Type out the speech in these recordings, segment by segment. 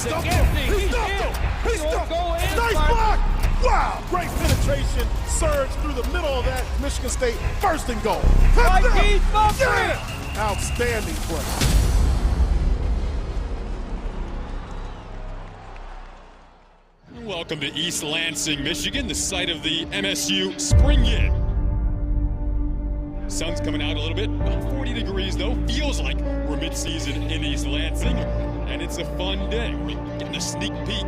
stuffed him. He stuffed him. He stuffed him. Nice block. Wow. Great penetration. Surge through the middle of that. Michigan State first and goal. Yeah. Outstanding play. Welcome to East Lansing, Michigan, the site of the MSU Spring Game. Sun's coming out a little bit, about 40 degrees though. Feels like we're mid-season in East Lansing, and it's a fun day. We're getting a sneak peek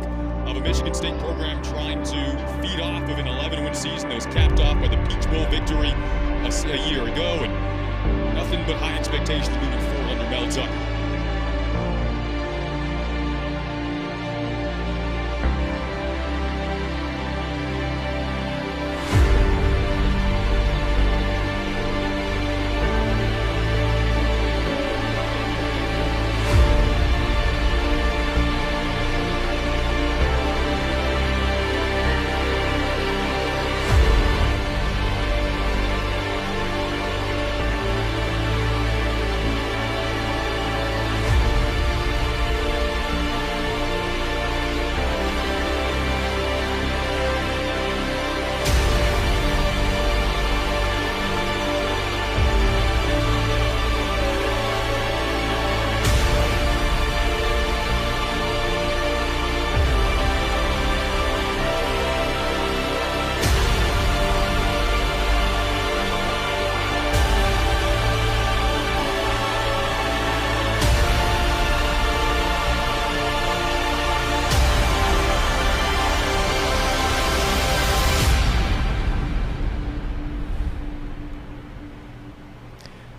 of a Michigan State program trying to feed off of an 11-win season that was capped off by the Peach Bowl victory a year ago, and nothing but high expectations moving forward under Mel Tucker.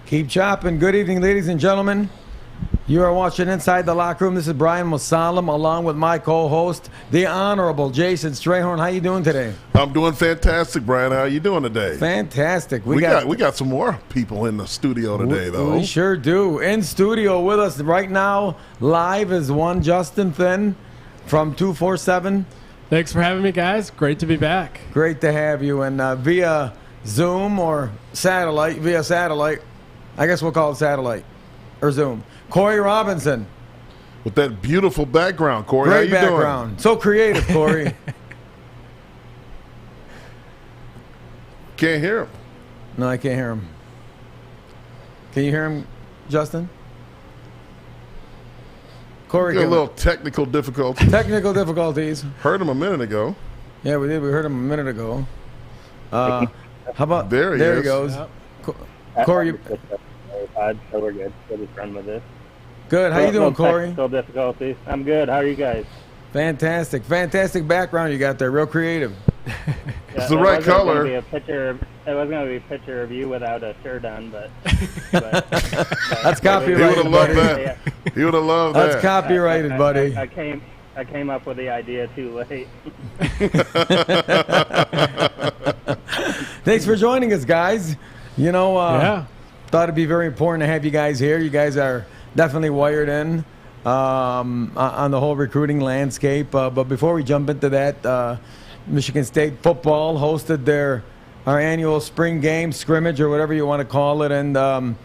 Keep chopping. Good evening, ladies and gentlemen. You are watching Inside the Locker Room. This is Brian Mosallam, along with my co-host, the Honorable Jason Strayhorn. How you doing today? I'm doing fantastic, Brian. How are you doing today? Fantastic. We got some more people in the studio today, though. We sure do. In studio with us right now, live is one Justin Finn from 247. Thanks for having me, guys. Great to be back. Great to have you. And via Zoom or satellite, I guess we'll call it satellite or Zoom. Corey Robinson. With that beautiful background, Corey. Great how you background. Doing? So creative, Corey. Can't hear him. No, I can't hear him. Can you hear him, Justin? Corey, got a little technical difficulty. Technical difficulties. Heard him a minute ago. Yeah, we did. We heard him a minute ago. How about there he goes. Yep. Corey. So we're good. We'll just run with this. Good. How you doing, Corey? Technical difficulties. I'm good. How are you guys? Fantastic. Fantastic background you got there. Real creative. It's the right color. It wasn't going to be a picture of you without a shirt on, but That's copyrighted, He would have loved buddy. that. He would have loved that. That's copyrighted, buddy. I came up with the idea too late. Thanks for joining us, guys. You know, Yeah. thought it'd be very important to have you guys here. You guys are definitely wired in on the whole recruiting landscape. But before we jump into that, Michigan State football hosted our annual spring game, scrimmage, or whatever you want to call it. And,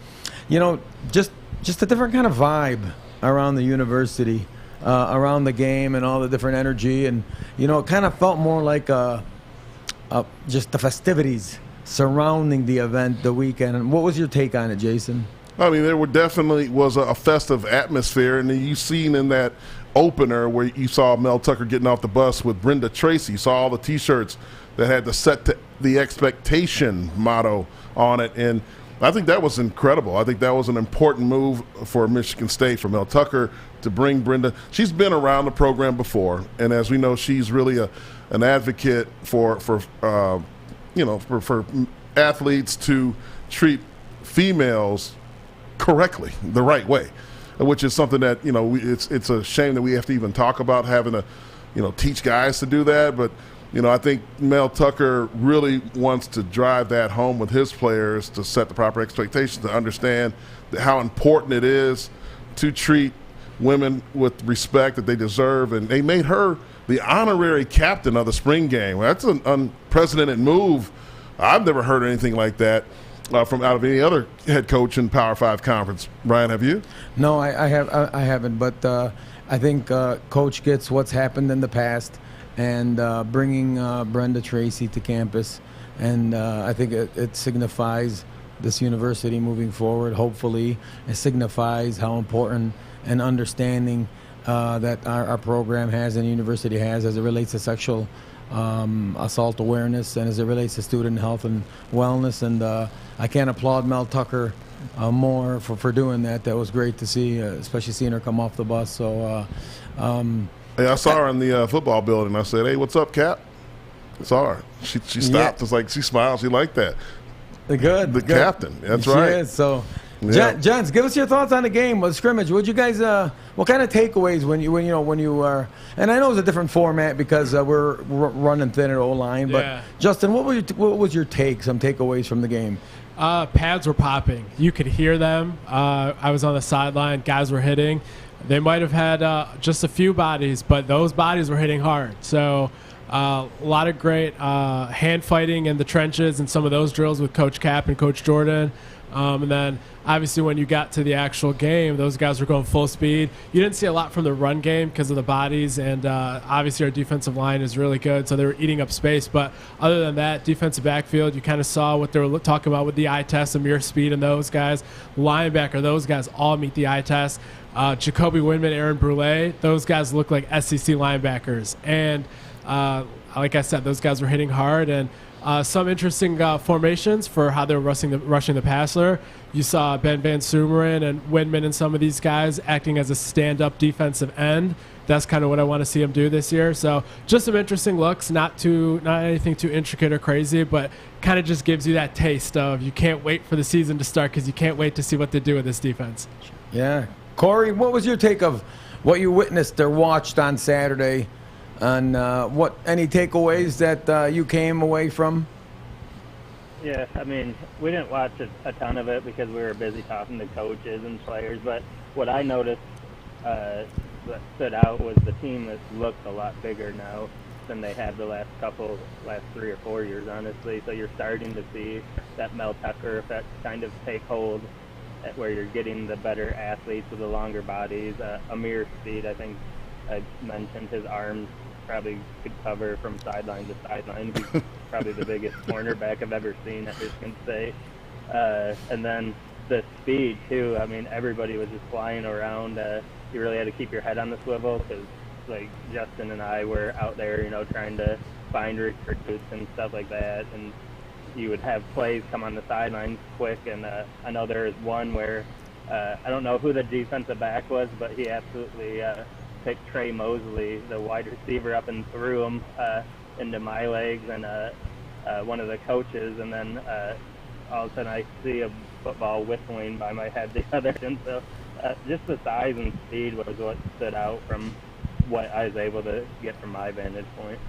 you know, just a different kind of vibe around the university, around the game and all the different energy. And, you know, it kind of felt more like just the festivities surrounding the event, the weekend. And what was your take on it, Jason? I mean, there definitely was a festive atmosphere, and you seen in that opener where you saw Mel Tucker getting off the bus with Brenda Tracy. You saw all the T-shirts that had the set the expectation motto on it, and I think that was incredible. I think that was an important move for Michigan State, for Mel Tucker to bring Brenda. She's been around the program before, and as we know, she's really an advocate for athletes to treat females correctly, the right way, which is something that, you know, it's a shame that we have to even talk about having to, you know, teach guys to do that. But, you know, I think Mel Tucker really wants to drive that home with his players to set the proper expectations, to understand how important it is to treat women with respect that they deserve. And they made her the honorary captain of the spring game. That's an unprecedented move. I've never heard anything like that. from out of any other head coach in Power 5 conference. Brian, have you? No, I haven't. But I think Coach gets what's happened in the past, and bringing Brenda Tracy to campus, and I think it signifies this university moving forward. Hopefully, it signifies how important and understanding that our program has and the university has as it relates to sexual assault awareness and as it relates to student health and wellness. And I can't applaud Mel Tucker more for doing that. That was great to see, especially seeing her come off the bus. So, I saw her in the football building. I said, "Hey, what's up, Cap?" I saw her. She stopped. Yeah. It's like she smiled. She liked that. The captain. That's she right. Is, so, Yeah. Gents, give us your thoughts on the game, the scrimmage. What you guys? What kind of takeaways when you are? And I know it's a different format because we're running thin at O-line. Yeah. But Justin, what was your take? Some takeaways from the game? Pads were popping. You could hear them. I was on the sideline. Guys were hitting. They might have had just a few bodies, but those bodies were hitting hard. So a lot of great hand fighting in the trenches and some of those drills with Coach Cap and Coach Jordan. And then obviously when you got to the actual game, those guys were going full speed. You didn't see a lot from the run game because of the bodies, and obviously our defensive line is really good, so they were eating up space. But other than that, defensive backfield, you kind of saw what they were talking about with the eye test, Amir Speed and those guys. Linebacker, those guys all meet the eye test. Jacoby Windman, Aaron Brule, those guys look like SEC linebackers. And like I said, those guys were hitting hard, and some interesting formations for how they were rushing the passer. You saw Ben Van Sumeren and Windman and some of these guys acting as a stand-up defensive end. That's kind of what I want to see them do this year. So just some interesting looks, not anything too intricate or crazy, but kind of just gives you that taste of you can't wait for the season to start because you can't wait to see what they do with this defense. Yeah. Corey, what was your take of what you witnessed or watched on Saturday? And any takeaways that you came away from? Yeah, I mean, we didn't watch a ton of it because we were busy talking to coaches and players, but what I noticed that stood out was the team has looked a lot bigger now than they have the last 3 or 4 years, honestly. So you're starting to see that Mel Tucker effect kind of take hold, where you're getting the better athletes with the longer bodies. Amir Speed, I think I mentioned his arms probably could cover from sideline to sideline. He's probably the biggest cornerback I've ever seen at Michigan State. And then the speed, too. I mean, everybody was just flying around. You really had to keep your head on the swivel because, like, Justin and I were out there, trying to find recruits and stuff like that. And you would have plays come on the sidelines quick. And I know there was one where I don't know who the defensive back was, but he absolutely picked Trey Mosley, the wide receiver, up and threw him into my legs and one of the coaches, and then all of a sudden I see a football whistling by my head the other end. So just the size and speed was what stood out from what I was able to get from my vantage point.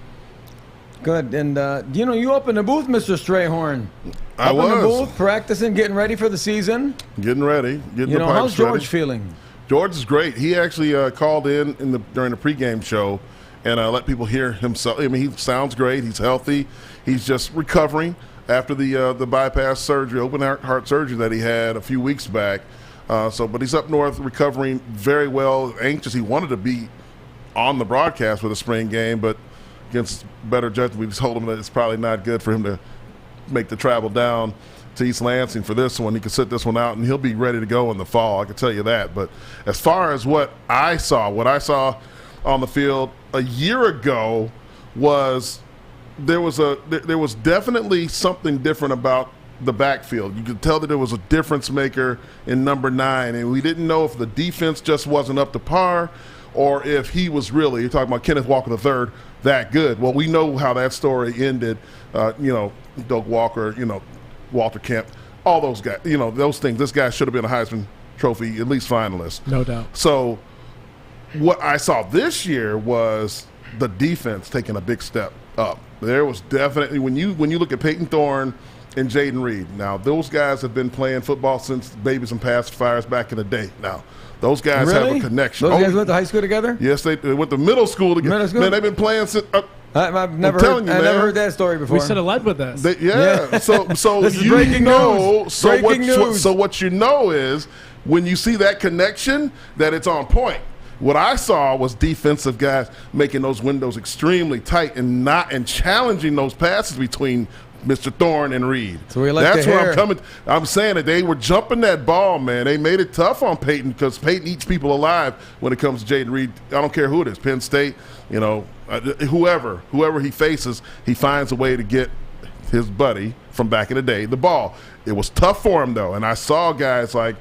Good. And, you up in the booth, Mr. Strayhorn. I was. Up in the booth, practicing, getting ready for the season. Getting ready. Getting the pipes how's George ready. feeling? George is great. He actually called in during the pregame show and let people hear himself. I mean, he sounds great. He's healthy. He's just recovering after the bypass surgery, open heart surgery that he had a few weeks back. But he's up north recovering very well, anxious. He wanted to be on the broadcast for the spring game, but against better judgment, we told him that it's probably not good for him to make the travel down to East Lansing for this one. He can sit this one out, and he'll be ready to go in the fall. I can tell you that. But as far as what I saw on the field a year ago was there was definitely something different about the backfield. You could tell that there was a difference maker in number 9, and we didn't know if the defense just wasn't up to par or if he was really, you're talking about Kenneth Walker III, that good. Well, we know how that story ended. Doak Walker, Walter Kemp, all those guys, those things. This guy should have been a Heisman Trophy, at least finalist. No doubt. So what I saw this year was the defense taking a big step up. There was definitely, when you look at Peyton Thorne and Jaden Reed, now those guys have been playing football since babies and pacifiers back in the day. Now, those guys have a connection. Those guys went to high school together? Yes, they went to middle school together. Middle school? Man, they've been playing since I've never telling heard, you, man. heard that story before. We should have led with this. Yeah. So This is you breaking know. news. So Breaking news. So what you know is when you see that connection, that it's on point. What I saw was defensive guys making those windows extremely tight and challenging those passes between Mr. Thorne and Reed. So we like That's to where hear. I'm coming. I'm saying that they were jumping that ball, man. They made it tough on Peyton because Peyton eats people alive when it comes to Jaden Reed. I don't care who it is, Penn State, whoever he faces, he finds a way to get his buddy from back in the day the ball. It was tough for him, though, and I saw guys like,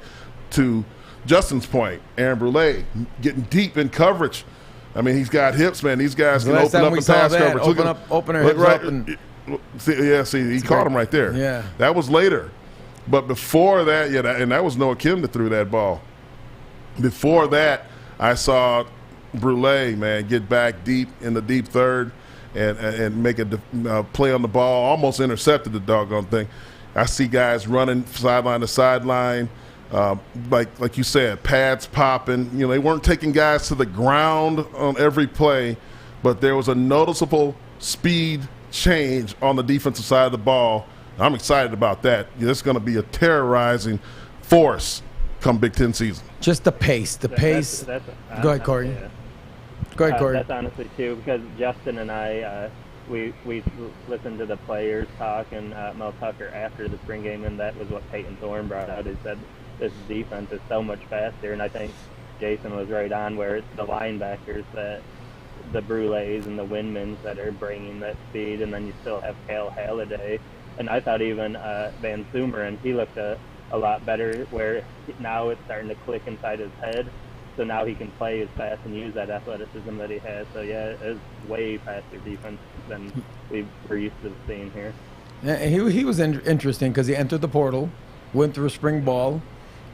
to Justin's point, Aaron Brule getting deep in coverage. I mean, he's got hips, man. These guys can open up the pass coverage. Open their hips up. See, he caught him right there. Yeah. That was later. But before that, and that was Noah Kim that threw that ball. Before that, I saw Brule, man, get back deep in the deep third and make a play on the ball, almost intercepted the doggone thing. I see guys running sideline to sideline. Like you said, pads popping. They weren't taking guys to the ground on every play, but there was a noticeable speed change on the defensive side of the ball. I'm excited about that. It's going to be a terrorizing force come Big Ten season. Just the pace. The pace. That's Go ahead, Corey. Yeah. Go ahead, Corey. That's honestly too, because Justin and I, we listened to the players talk and Mel Tucker after the spring game, and that was what Peyton Thorne brought out. He said this defense is so much faster, and I think Jason was right on where it's the linebackers that the Brules and the Windmans that are bringing that speed, and then you still have Cal Halliday, and I thought even Van Sumeren, he looked a lot better, where now it's starting to click inside his head, so now he can play as fast and use that athleticism that he has. So yeah, it's way faster defense than we're used to seeing here. Yeah, he was interesting because he entered the portal, went through spring ball.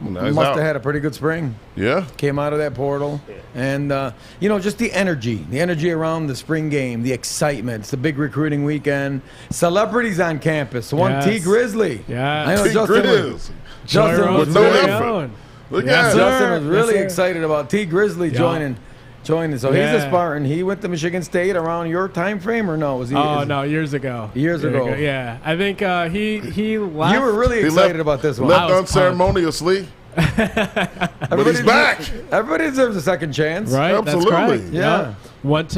Nice Must out. have had a pretty good spring. Yeah. Came out of that portal. Yeah. And, just the energy around the spring game, the excitement. It's the big recruiting weekend. Celebrities on campus. One Yes. T. Grizzly. Yeah. I know T. Justin Grizz. Justin With was no really, effort. Look Yes, at sir. that. Justin was really Yes, sir. excited about T. Grizzly Yeah. joining. So he's a Yeah. Spartan. He went to Michigan State around your time frame, or no? Was he? No, years ago. Years ago. Yeah, I think he left. You were really He excited left- about this one. Left I was unceremoniously, but he's back. Everybody deserves a second chance. Right, Absolutely. That's correct. Yeah. Went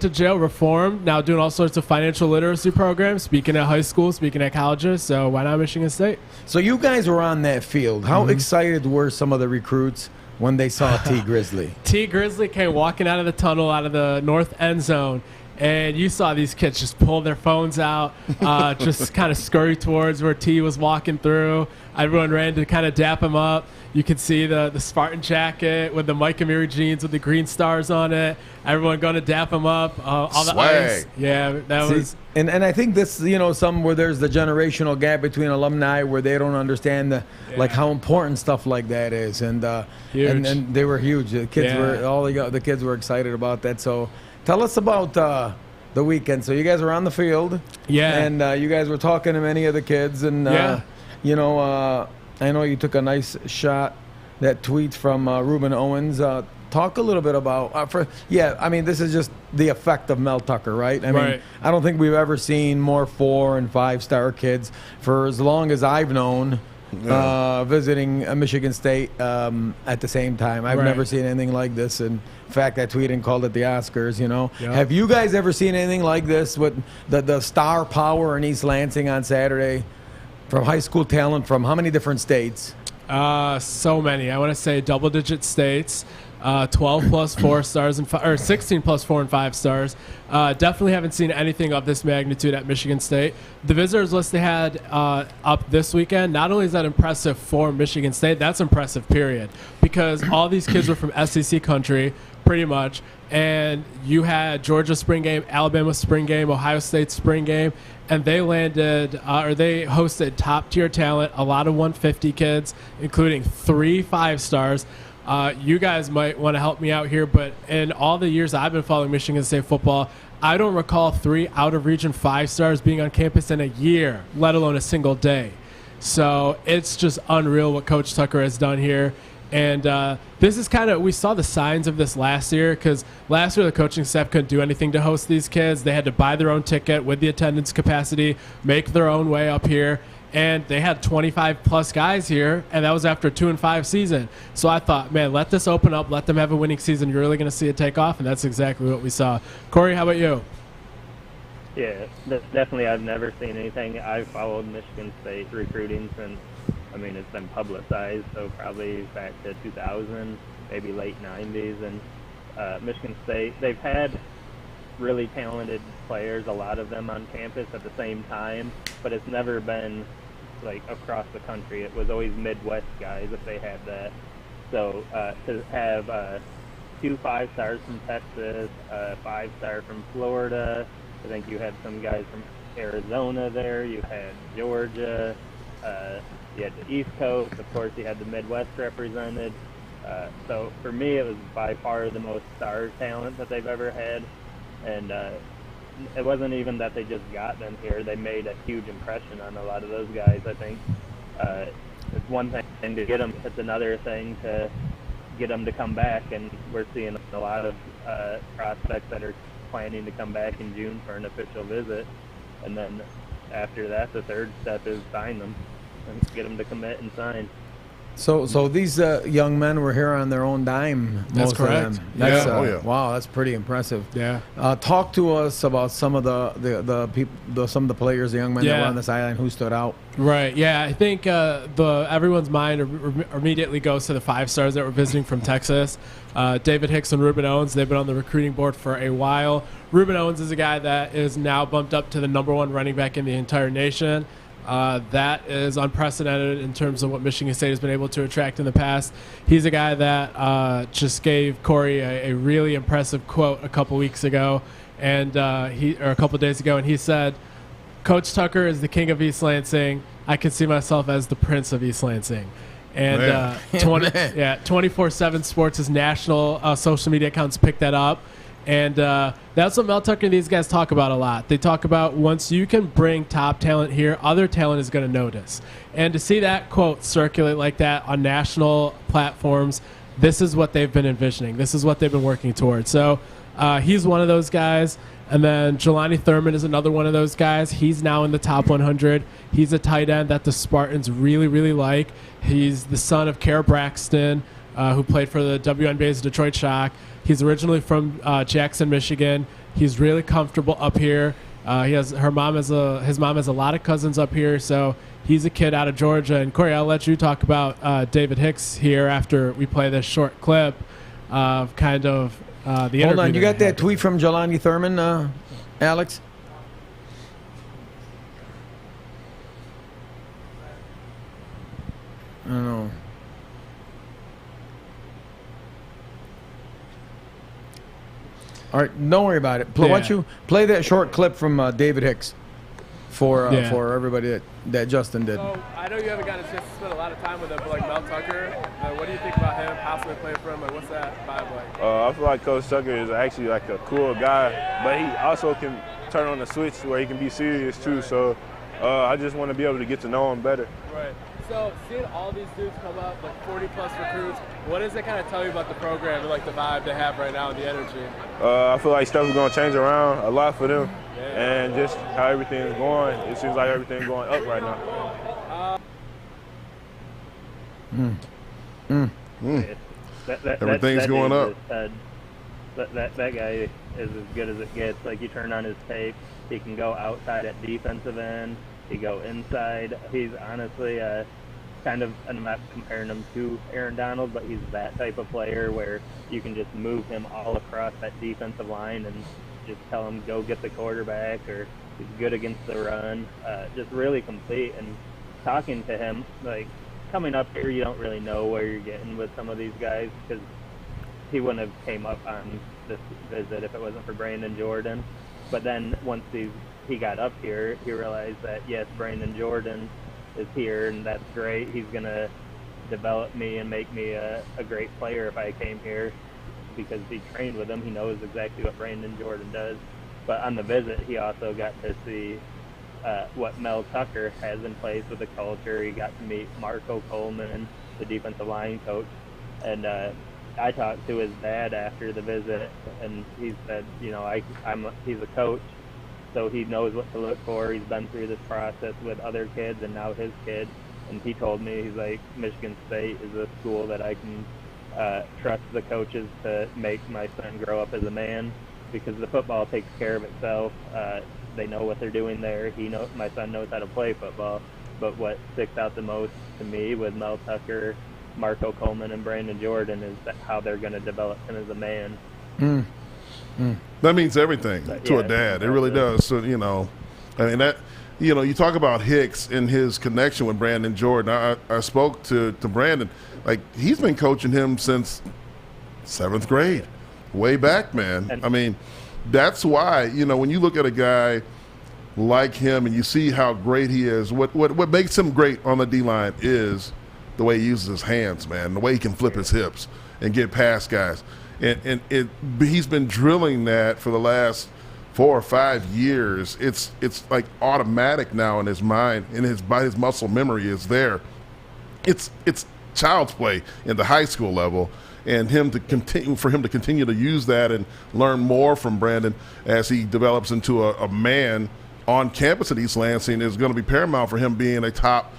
to jail, reformed. Now doing all sorts of financial literacy programs. Speaking at high school, speaking at colleges. So why not Michigan State? So you guys were on that field. How excited were some of the recruits when they saw T. Grizzly? T. Grizzly came walking out of the tunnel, out of the north end zone, and you saw these kids just pull their phones out, just kind of scurry towards where T was walking through. Everyone ran to kind of dap him up. You could see the Spartan jacket with the Mike Amiri jeans with the green stars on it. Everyone going to dap him up. All the Swag. ice. Yeah, that was. And I think this, some where there's the generational gap between alumni where they don't understand like how important stuff like that is, and Huge. and they were huge. The kids Yeah. the kids were excited about that. So tell us about the weekend. So you guys were on the field, Yeah. and you guys were talking to many of the kids, and Yeah. I know you took a nice shot. That tweet from Ruben Owens. Talk a little bit about this is just the effect of Mel Tucker, right? I mean, Right. I don't think we've ever seen more 4- and 5-star kids for as long as I've known visiting Michigan State at the same time. I've Right. never seen anything like this. And in fact, I tweeted and called it the Oscars, Yeah. Have you guys ever seen anything like this with the star power in East Lansing on Saturday from high school talent from how many different states? So many. I want to say double-digit states. 12 plus 4 stars or 16 plus 4 and 5 stars. Definitely haven't seen anything of this magnitude at Michigan State. The visitors list they had up this weekend, not only is that impressive for Michigan State, that's impressive, period. Because all these kids were from SEC country, pretty much. And you had Georgia spring game, Alabama spring game, Ohio State spring game, and they landed they hosted top-tier talent, a lot of 150 kids, including 3 5-stars. You guys might want to help me out here, but in all the years I've been following Michigan State football, I don't recall 3 out-of-region 5-stars being on campus in a year, let alone a single day. So it's just unreal what Coach Tucker has done here. And this is kind of, we saw the signs of this last year, because last year the coaching staff couldn't do anything to host these kids. They had to buy their own ticket with the attendance capacity, make their own way up here. And they had 25-plus guys here, and that was after a 2-5 season. So I thought, man, let this open up. Let them have a winning season. You're really going to see it take off, and that's exactly what we saw. Corey, how about you? Yeah, definitely. I've never seen anything. I've followed Michigan State recruiting since, it's been publicized, so probably back to 2000, maybe late 90s. And Michigan State, they've had really talented players, a lot of them on campus at the same time, but it's never been like across the country. It was always Midwest guys if they had that. So to have 2 5-stars from Texas, a 5-star from Florida, I think you had some guys from Arizona there, you had Georgia, you had the East Coast, of course you had the Midwest represented. So for me it was by far the most star talent that they've ever had. And it wasn't even that they just got them here. They made a huge impression on a lot of those guys. I think it's one thing to get them. It's another thing to get them to come back. And we're seeing a lot of prospects that are planning to come back in June for an official visit. And then after that, the third step is sign them and get them to commit and sign. So these young men were here on their own dime. That's most correct. Of them. That's, Yeah. Wow, that's pretty impressive. Yeah. Talk to us about some of the people, some of the players, the young men that were on the sideline who stood out. Right. Yeah. I think everyone's mind immediately goes to the 5-stars that were visiting from Texas. David Hicks and Ruben Owens. They've been on the recruiting board for a while. Ruben Owens is a guy that is now bumped up to the #1 running back in the entire nation. That is unprecedented in terms of what Michigan State has been able to attract in the past. He's a guy that just gave Corey a really impressive quote a couple weeks ago, and a couple days ago, and he said, "Coach Tucker is the king of East Lansing. I can see myself as the prince of East Lansing." And 24/7 Sports' national social media accounts picked that up. And that's what Mel Tucker and these guys talk about a lot. They talk about once you can bring top talent here, other talent is going to notice. And to see that quote circulate like that on national platforms, this is what they've been envisioning. This is what they've been working towards. So he's one of those guys. And then Jelani Thurman is another one of those guys. He's now in the top 100. He's a tight end that the Spartans really, really like. He's the son of Kara Braxton, who played for the WNBA's Detroit Shock. He's originally from Jackson, Michigan. He's really comfortable up here. His mom has a lot of cousins up here, so he's a kid out of Georgia. And Corey, I'll let you talk about David Hicks here after we play this short clip of kind of the interview. Hold on, you got that tweet from Jelani Thurman, Alex? I don't know. All right, don't worry about it. Why don't you play that short clip from David Hicks for everybody that Justin did. So I know you haven't gotten a chance to spend a lot of time with him, but like Mel Tucker, what do you think about him possibly playing for him? Like, what's that vibe like? I feel like Coach Tucker is actually like a cool guy, but he also can turn on the switch where he can be serious too. So I just want to be able to get to know him better. Right. So seeing all these dudes come up, like 40-plus recruits, what does it kind of tell you about the program and like the vibe they have right now and the energy? I feel like stuff is going to change around a lot for them, and just how everything is going, it seems like everything's going up right now. Everything's going up. That guy is as good as it gets. Like, you turn on his tape, he can go outside at defensive end, he go inside. He's honestly kind of, I'm not comparing him to Aaron Donald, but he's that type of player where you can just move him all across that defensive line and just tell him go get the quarterback, or he's good against the run. Just really complete. And talking to him, like, coming up here, you don't really know where you're getting with some of these guys, because he wouldn't have came up on this visit if it wasn't for Brandon Jordan. But then once he got up here, he realized that, yes, Brandon Jordan is here, and that's great. He's going to develop me and make me a great player if I came here, because he trained with him. He knows exactly what Brandon Jordan does. But on the visit, he also got to see what Mel Tucker has in place with the culture. He got to meet Marco Coleman, the defensive line coach. And I talked to his dad after the visit, and he said, he's a coach, so he knows what to look for. He's been through this process with other kids and now his kid. And he told me, he's like, Michigan State is a school that I can trust the coaches to make my son grow up as a man, because the football takes care of itself. They know what they're doing there. My son knows how to play football. But what sticks out the most to me with Mel Tucker, Marco Coleman, and Brandon Jordan is how they're going to develop him as a man. That means everything to a dad. It really does. So, you talk about Hicks and his connection with Brandon Jordan. I spoke to Brandon. Like, he's been coaching him since 7th grade, way back, man. That's why, when you look at a guy like him and you see how great he is, what makes him great on the D-line is the way he uses his hands, man, the way he can flip his hips and get past guys. And he's been drilling that for the last 4 or 5 years. It's like automatic now in his mind, and his muscle memory is there. It's child's play in the high school level, and for him to continue to use that and learn more from Brandon as he develops into a man on campus at East Lansing is going to be paramount for him being a top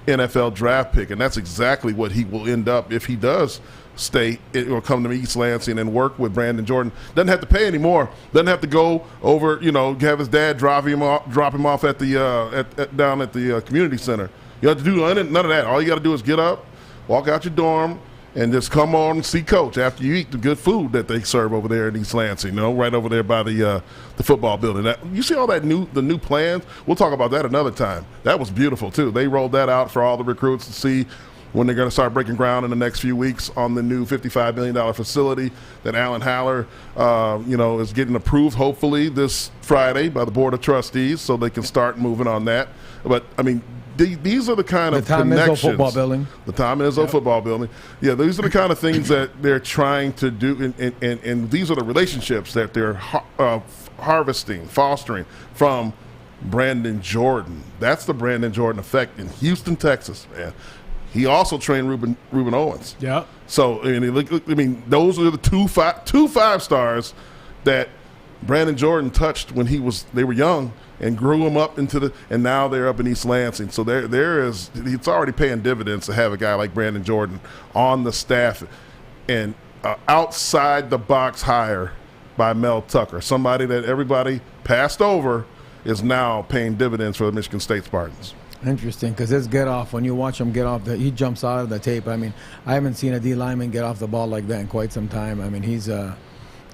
NFL draft pick, and that's exactly what he will end up if he does stay or come to East Lansing and work with Brandon Jordan. Doesn't have to pay anymore. Doesn't have to go over, have his dad drop him off at the down at the community center. You don't have to do none of that. All you got to do is get up, walk out your dorm, and just come on and see Coach after you eat the good food that they serve over there in East Lansing, right over there by the football building. You see all the new plans? We'll talk about that another time. That was beautiful, too. They rolled that out for all the recruits to see when they're going to start breaking ground in the next few weeks on the new $55 million facility that Alan Haller, is getting approved, hopefully, this Friday by the Board of Trustees, so they can start moving on that. But, these are the kind of connections. The Tom Izzo football building. The Tom Izzo football building. Yeah, these are the kind of things that they're trying to do, and these are the relationships that they're harvesting, fostering from Brandon Jordan. That's the Brandon Jordan effect in Houston, Texas, man. He also trained Ruben Owens. Yeah. So, those are the two five stars that Brandon Jordan touched when they were young and grew them up and now they're up in East Lansing. So it's already paying dividends to have a guy like Brandon Jordan on the staff, and outside the box hire by Mel Tucker, somebody that everybody passed over, is now paying dividends for the Michigan State Spartans. Interesting, because his get off, when you watch him get off, he jumps out of the tape. I haven't seen a D lineman get off the ball like that in quite some time. He's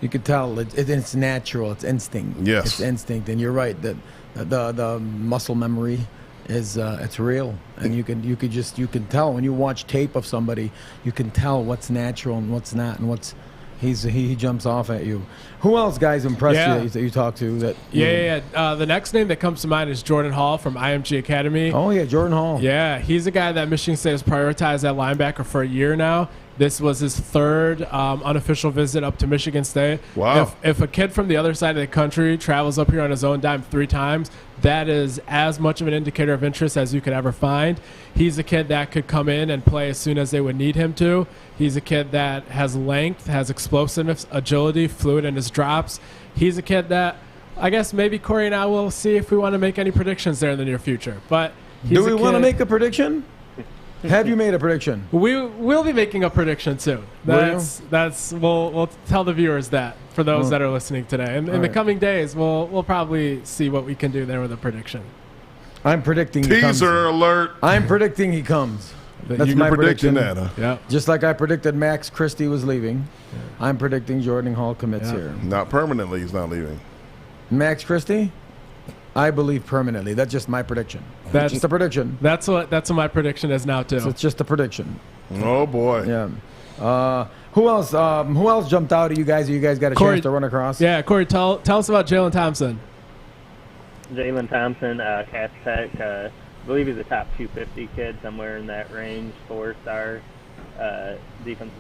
you could tell it's natural, it's instinct. Yes, it's instinct, and you're right that the muscle memory is it's real, and you can tell when you watch tape of somebody, you can tell what's natural and what's not, and he jumps off at you. Who else, guys, impressed you that you talked to? The next name that comes to mind is Jordan Hall from IMG Academy. Oh, yeah, Jordan Hall. Yeah, he's a guy that Michigan State has prioritized at linebacker for a year now. This was his third unofficial visit up to Michigan State. Wow. If a kid from the other side of the country travels up here on his own dime 3 times, that is as much of an indicator of interest as you could ever find. He's a kid that could come in and play as soon as they would need him to. He's a kid that has length, has explosiveness, agility, fluid in his drops. He's a kid that I guess maybe Corey and I will see if we want to make any predictions there in the near future. But do we want to make a prediction? Have you made a prediction? We will be making a prediction soon. We'll tell the viewers that for those that are listening today. And in the coming days, we'll probably see what we can do there with a prediction. I'm predicting he comes. Teaser alert. I'm predicting he comes. That's my prediction. Huh? Yeah. Just like I predicted Max Christie was leaving, I'm predicting Jordan Hall commits here. Not permanently, he's not leaving. Max Christie? I believe permanently. That's just my prediction. That's just a prediction. That's what my prediction is now too. So it's just a prediction. Oh boy. Yeah. Who else? Who else jumped out at you guys? You guys got a chance to run across? Yeah, Corey, tell us about Jalen Thompson. Jalen Thompson, Cass Tech. I believe he's a top 250 kid, somewhere in that range. 4-star defensive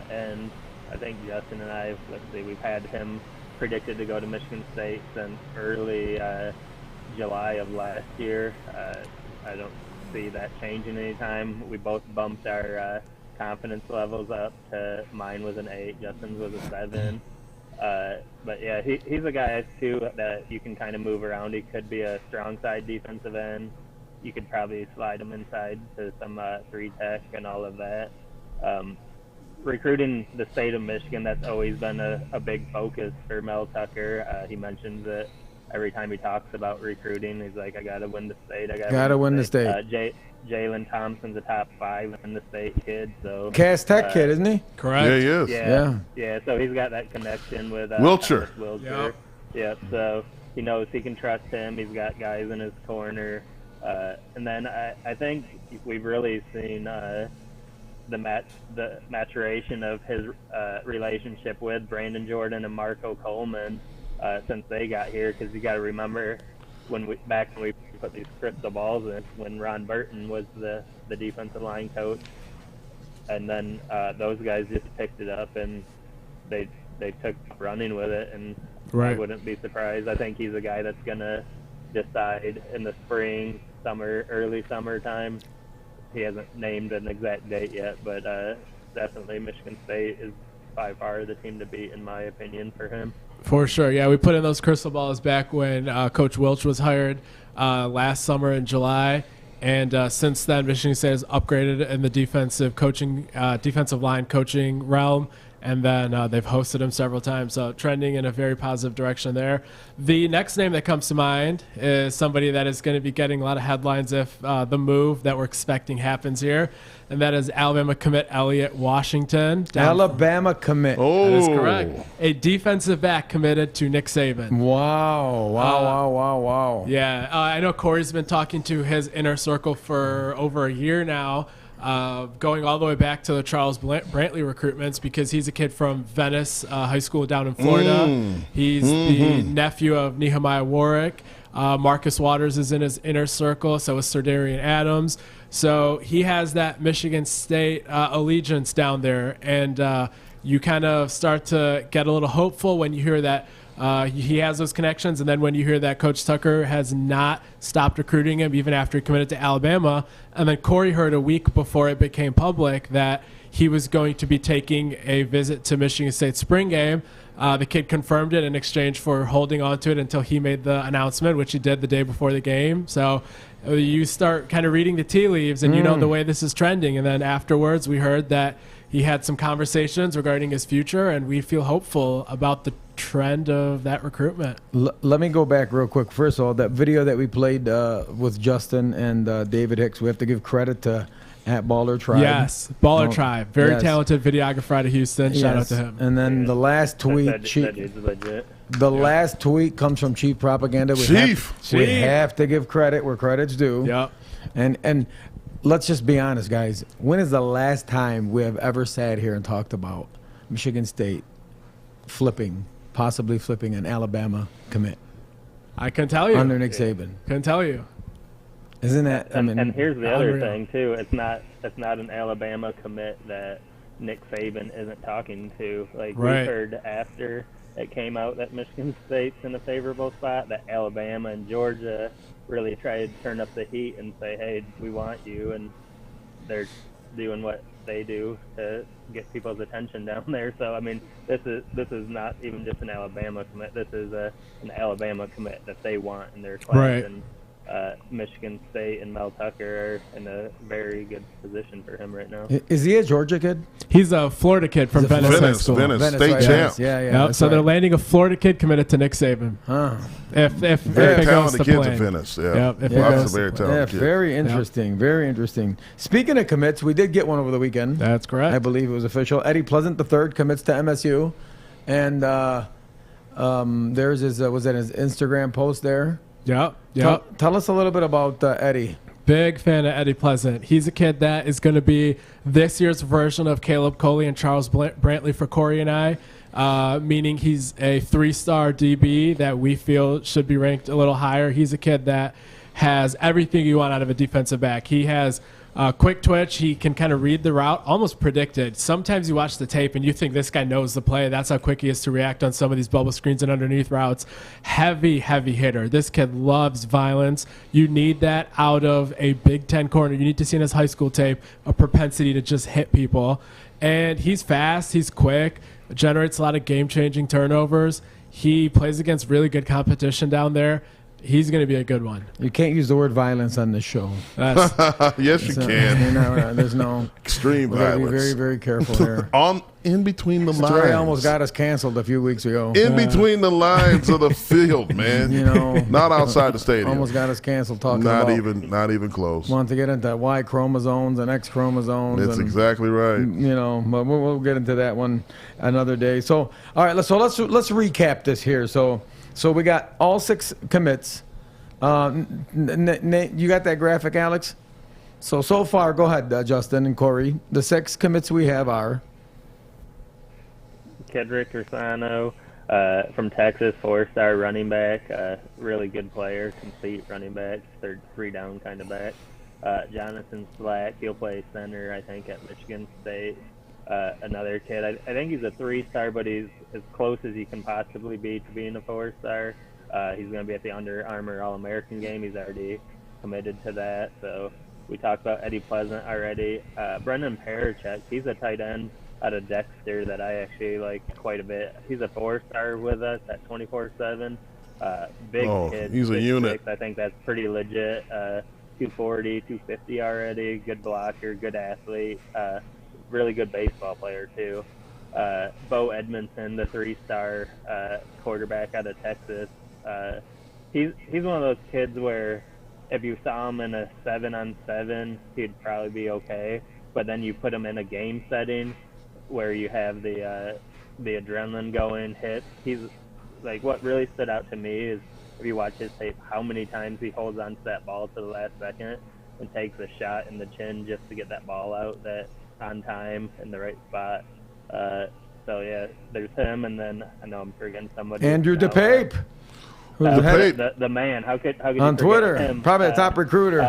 end. I think Justin and I, we've had him predicted to go to Michigan State since early July of last year. I don't see that changing anytime. We both bumped our confidence levels up to mine was an 8, Justin's was a 7. But yeah, he's a guy too that you can kind of move around. He could be a strong side defensive end. You could probably slide him inside to some 3-tech and all of that. Recruiting the state of Michigan, that's always been a big focus for Mel Tucker. He mentions it every time he talks about recruiting. He's like, I got to win the state. I got to win the state. Jalen Thompson's a top 5 in the state kid. So Cass Tech kid, isn't he? Correct. Yeah, he is. Yeah. So he's got that connection with Wiltshire. Yep. So he knows he can trust him. He's got guys in his corner. And then I think we've really seen the maturation of his relationship with Brandon Jordan and Marco Coleman since they got here. Because you got to remember when we put these crystal balls in, when Ron Burton was the defensive line coach, and then those guys just picked it up and they took running with it, and I wouldn't be surprised. I think he's a guy that's gonna decide in the spring, early summertime. He hasn't named an exact date yet, but definitely Michigan State is by far the team to beat, in my opinion, for him. For sure, yeah. We put in those crystal balls back when Coach Welch was hired last summer in July, and since then, Michigan State has upgraded in the defensive line coaching realm, and then they've hosted him several times, so trending in a very positive direction there. The next name that comes to mind is somebody that is going to be getting a lot of headlines if the move that we're expecting happens here, and that is Alabama commit Elliott Washington. Alabama commit. Oh. That is correct. A defensive back committed to Nick Saban. Wow. Yeah, I know Corey's been talking to his inner circle for over a year now, going all the way back to the Charles Brantley recruitments, because he's a kid from Venice High School down in Florida. He's the nephew of Nehemiah Warwick. Marcus Waters is in his inner circle, so is Sir Darian Adams. So he has that Michigan State allegiance down there, and you kind of start to get a little hopeful when you hear that he has those connections, and then when you hear that Coach Tucker has not stopped recruiting him even after he committed to Alabama. And then Corey heard a week before it became public that he was going to be taking a visit to Michigan State spring game. The kid confirmed it in exchange for holding on to it until he made the announcement, which he did the day before the game. So you start kind of reading the tea leaves, and you know the way this is trending. And then afterwards, we heard that he had some conversations regarding his future, and we feel hopeful about the trend of that recruitment. Let me go back real quick. First of all, that video that we played with Justin and David Hicks, we have to give credit to at Baller Tribe. Yes, Baller Tribe. Very talented videographer out of Houston. Shout out to him. And then the last tweet, last tweet comes from Chief Propaganda. We have to give credit where credit's due. Yep. And let's just be honest, guys. When is the last time we have ever sat here and talked about Michigan State possibly flipping an Alabama commit? I can tell you. Under Nick Saban. Can tell you. Isn't that? And here's the other thing too. It's not an Alabama commit that Nick Saban isn't talking to. Like we heard after it came out that Michigan State's in a favorable spot, that Alabama and Georgia really tried to turn up the heat and say, hey, we want you, and they're doing what they do to get people's attention down there. So I mean, this is not even just an Alabama commit. This is an Alabama commit that they want in their class. Right. And Michigan State and Mel Tucker are in a very good position for him right now. Is he a Georgia kid? He's a Florida kid from Venice High School. Venice state champ. Yeah. So they're landing a Florida kid committed to Nick Saban. If very it goes talented to kids plan. at Venice. Yeah, Yep, if it lots goes of very to talented kids. Very interesting. Very interesting. Speaking of commits, we did get one over the weekend. That's correct. I believe it was official. Eddie Pleasant III commits to MSU, and there's his was that his Instagram post there. Yep. Tell us a little bit about Eddie. Big fan of Eddie Pleasant. He's a kid that is going to be this year's version of Caleb Coley and Charles Brantley for Corey and I, meaning he's a 3-star DB that we feel should be ranked a little higher. He's a kid that has everything you want out of a defensive back. He has Quick twitch. He can kind of read the route, almost predicted. Sometimes you watch the tape and you think this guy knows the play. That's how quick he is to react on some of these bubble screens and underneath routes. Heavy hitter. This kid loves violence. You need that out of a Big Ten corner. You need to see in his high school tape a propensity to just hit people. And he's fast. He's quick. Generates a lot of game-changing turnovers. He plays against really good competition down there. He's going to be a good one. You can't use the word violence on this show. Yes, you can. There's no extreme we gotta violence. Be very, very careful here. In between the lines. Stray almost got us canceled a few weeks ago. In between the lines of the field, man. Not outside the stadium. Almost got us canceled talking not about. Not even close. Want to get into Y chromosomes and X chromosomes. That's exactly right. But we'll get into that one another day. So all right, let's recap this here. So we got all 6 commits. You got that graphic, Alex? So far, go ahead, Justin and Corey. The 6 commits we have are Kedrick Ursano from Texas, 4-star running back, really good player, complete running back, third 3-down kind of back. Jonathan Slack, he'll play center, I think, at Michigan State. Another kid, I think he's a 3-star, but he's as close as he can possibly be to being a 4-star. He's going to be at the Under Armour All-American game. He's already committed to that. So we talked about Eddie Pleasant already. Brendan Parachek, he's a tight end out of Dexter that I actually like quite a bit. He's a 4-star with us at 24/7. Big kid. He's a unit. I think that's pretty legit. 240, 250 already. Good blocker, good athlete. Really good baseball player too. Bo Edmondson, the 3-star quarterback out of Texas. He's one of those kids where if you saw him in a 7-on-7, he'd probably be okay. But then you put him in a game setting where you have the adrenaline going, hits. He's like, what really stood out to me is if you watch his tape, how many times he holds on to that ball to the last second and takes a shot in the chin just to get that ball out that on time in the right spot. So yeah, there's him, and then I know I'm forgetting somebody. Andrew DePape. The man. How could on you Twitter? him? Probably a top recruiter.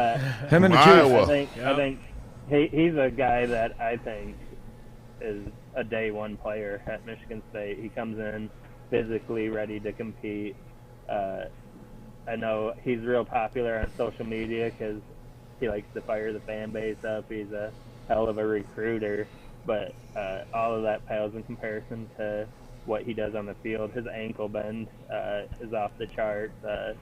Him and the Iowa. Chiefs. I think he's a guy that I think is a day one player at Michigan State. He comes in physically ready to compete. I know he's real popular on social media because he likes to fire the fan base up. He's a hell of a recruiter, but all of that pales in comparison to what he does on the field. His ankle bend is off the charts. The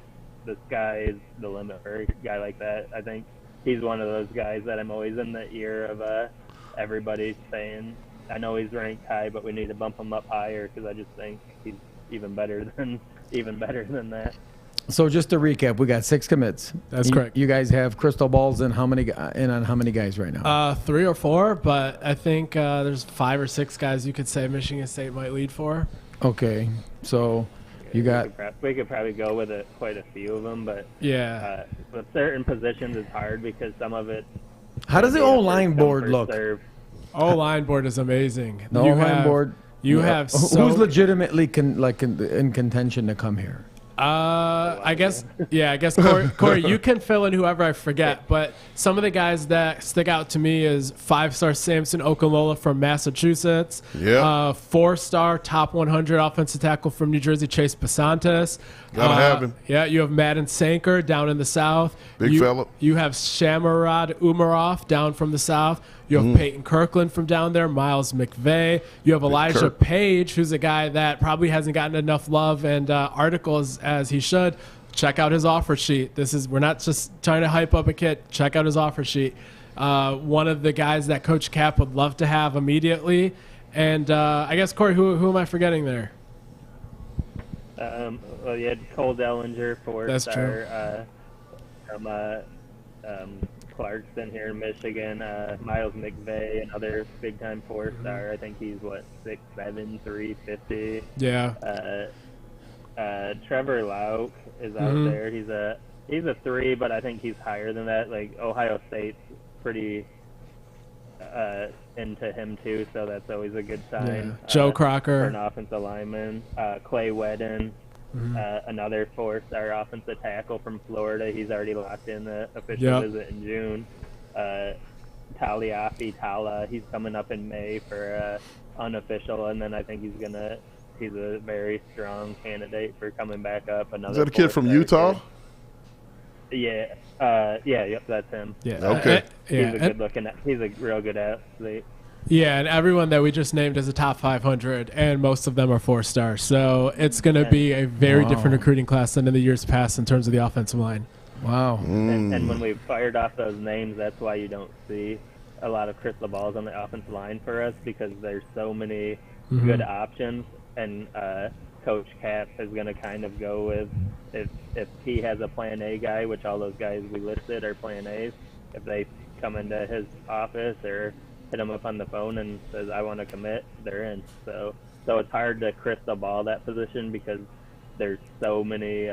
sky is the limit for a guy like that. I think he's one of those guys that I'm always in the ear of everybody saying, I know he's ranked high, but we need to bump him up higher because I just think he's even better than that. So just to recap, we got 6 commits. That's correct. You guys have crystal balls in on how many guys right now? 3 or 4, but I think there's 5 or 6 guys you could say Michigan State might lead for. Okay, so you got. We could probably go with quite a few of them, but yeah, with certain positions it's hard because some of it. How does the O-line board look? O-line board is amazing. The O-line board. You have who's legitimately in contention to come here? I guess Corey, you can fill in whoever I forget, but some of the guys that stick out to me is 5-star Samson Okunlola from Massachusetts, 4-star top 100 offensive tackle from New Jersey, Chase Pasantis. Gotta have him. Yeah, you have Madden Sanker down in the South. Big fella. You have Shamarad Umarov down from the South. You have Peyton Kirkland from down there, Miles McVay. You have Elijah Page, who's a guy that probably hasn't gotten enough love and articles as he should. Check out his offer sheet. We're not just trying to hype up a kid. Check out his offer sheet. One of the guys that Coach Cap would love to have immediately. And I guess, Corey, who am I forgetting there? Well, you had Cole Dellinger, 4-star from Clarkston here in Michigan. Miles McVay, another big-time 4-star. I think he's, 6'7", 350. Yeah. Trevor Lauk is out there. He's a 3, but I think he's higher than that. Like, Ohio State's pretty into him, too, so that's always a good sign. Yeah. Joe Crocker. For an offensive lineman. Clay Wedden. Another 4-star offensive tackle from Florida. He's already locked in the official visit in June. Tala. He's coming up in May for unofficial, and then I think he's a very strong candidate for coming back up. Is that a kid from Utah? Kid. Yep, that's him. Yeah. Okay. He's a real good athlete. Yeah, and everyone that we just named is a top 500, and most of them are 4-stars. So it's going to be a very different recruiting class than in the years past in terms of the offensive line. Wow. And when we fired off those names, that's why you don't see a lot of crystal balls on the offensive line for us, because there's so many good options, and Coach Cap is going to kind of go with if he has a plan A guy, which all those guys we listed are plan A's, if they come into his office or hit him up on the phone and says, I want to commit, they're in. So it's hard to crystal ball that position because there's so many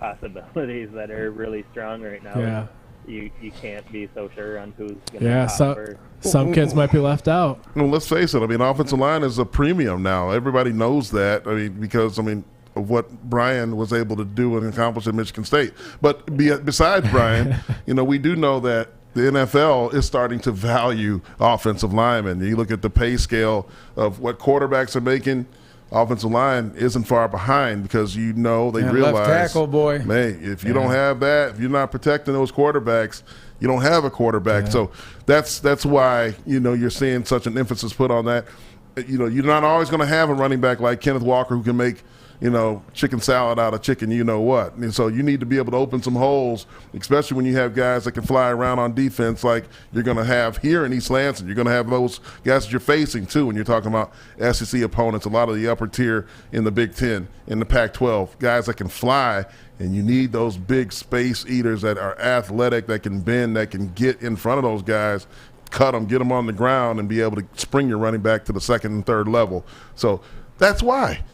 possibilities that are really strong right now. Yeah. You can't be so sure on who's going to top first. Some kids might be left out. Well, let's face it. I mean, offensive line is a premium now. Everybody knows that. I mean, because of what Brian was able to do and accomplish at Michigan State. But besides Brian, we do know that the NFL is starting to value offensive linemen. You look at the pay scale of what quarterbacks are making. Offensive line isn't far behind because they realize left tackle, boy. Man, if you don't have that, if you're not protecting those quarterbacks, you don't have a quarterback. Yeah. So that's why you're seeing such an emphasis put on that. You're not always going to have a running back like Kenneth Walker who can make chicken salad out of chicken, what. And so you need to be able to open some holes, especially when you have guys that can fly around on defense like you're going to have here in East Lansing. You're going to have those guys that you're facing, too, when you're talking about SEC opponents, a lot of the upper tier in the Big Ten, in the Pac-12, guys that can fly, and you need those big space eaters that are athletic, that can bend, that can get in front of those guys, cut them, get them on the ground, and be able to spring your running back to the second and third level. So that's why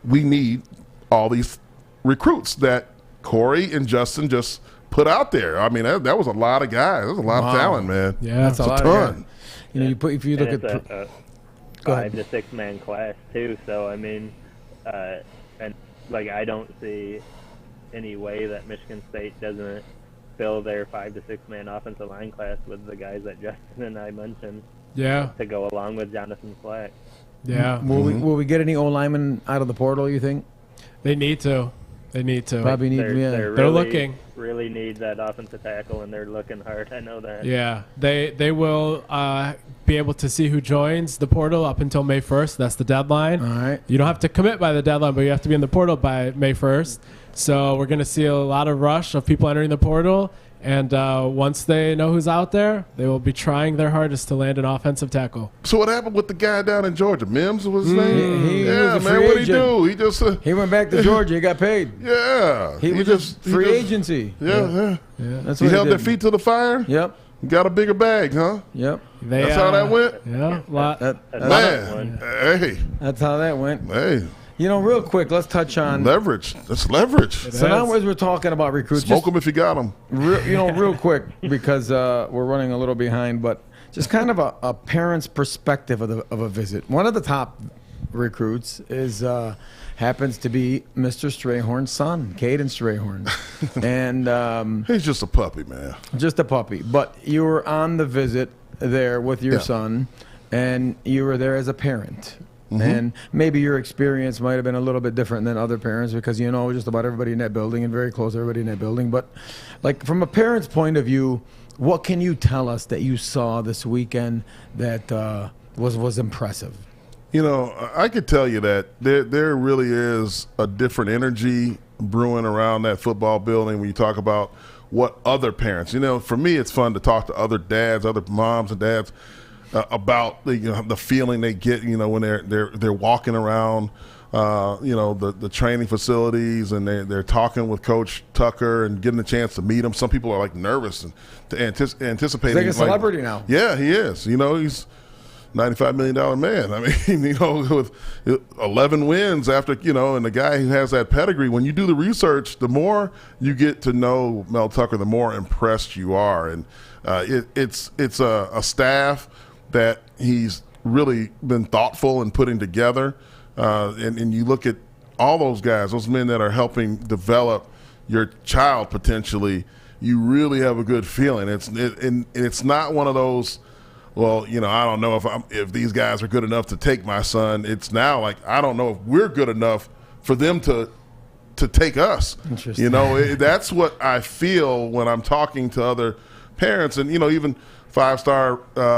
we need all these recruits that Corey and Justin just put out there. I mean, that was a lot of guys. That was a lot of talent, man. Yeah, that's a ton. If you look at a 5 to 6 man class too. So I mean, I don't see any way that Michigan State doesn't fill their 5 to 6 man offensive line class with the guys that Justin and I mentioned. Yeah. To go along with Jonathan Slack. Yeah. Will we get any O-linemen out of the portal, you think? They need to. Probably need to. They're looking. Really need that offensive tackle, and they're looking hard. I know that. Yeah. They will be able to see who joins the portal up until May 1st. That's the deadline. All right. You don't have to commit by the deadline, but you have to be in the portal by May 1st. So we're going to see a lot of rush of people entering the portal. And once they know who's out there, they will be trying their hardest to land an offensive tackle. So what happened with the guy down in Georgia? Mims was his name? He was a free what'd he agent. do? He went back to Georgia. He got paid. Yeah. He was just free agency. Yeah. That's he what held did. their feet to the fire? Yep. Got a bigger bag, huh? Yep. That's how that went? Yeah. Hey. That's how that went. Hey. Real quick, let's touch on leverage. That's leverage. So now as we're talking about recruits, smoke them if you got them. Real quick, because we're running a little behind, but just kind of a parent's perspective of a visit. One of the top recruits happens to be Mr. Strayhorn's son, Caden Strayhorn, and he's just a puppy, man. Just a puppy. But you were on the visit there with your son, and you were there as a parent. And maybe your experience might have been a little bit different than other parents because just about everybody in that building and very close to everybody in that building. But like from a parent's point of view, what can you tell us that you saw this weekend that was impressive? I could tell you that there really is a different energy brewing around that football building when you talk about what other parents. For me, it's fun to talk to other dads, other moms and dads, about the feeling they get when they're walking around the training facilities and they're talking with Coach Tucker and getting a chance to meet him. Some people are like nervous and anticipating. He's like a celebrity now. Yeah, he is. He's $95 million man. I mean, with 11 wins after, and the guy who has that pedigree, when you do the research, the more you get to know Mel Tucker, the more impressed you are. And it's a staff that he's really been thoughtful in putting together. And you look at all those guys, those men that are helping develop your child potentially, you really have a good feeling. And it's not one of those, well, you know, I don't know if these guys are good enough to take my son. It's now like, I don't know if we're good enough for them to take us. Interesting. You know, that's what I feel when I'm talking to other parents. And, you know, even five-star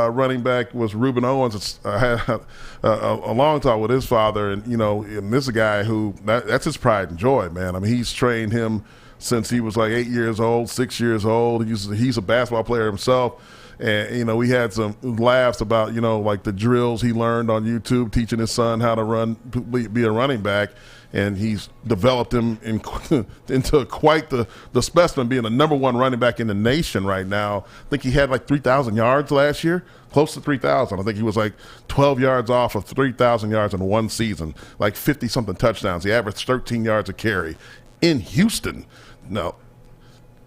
running back was Reuben Owens. I had a long talk with his father, and, you know, and this is a guy who, that's his pride and joy, man. I mean, he's trained him since he was like 8 years old, 6 years old. He's a basketball player himself. And, you know, we had some laughs about, you know, like the drills he learned on YouTube, teaching his son how to be a running back. And he's developed him into quite the specimen, being the #1 running back in the nation right now. I think he had like 3,000 yards last year, close to 3,000. I think he was like 12 yards off of 3,000 yards in one season, like 50-something touchdowns. He averaged 13 yards a carry in Houston. Now,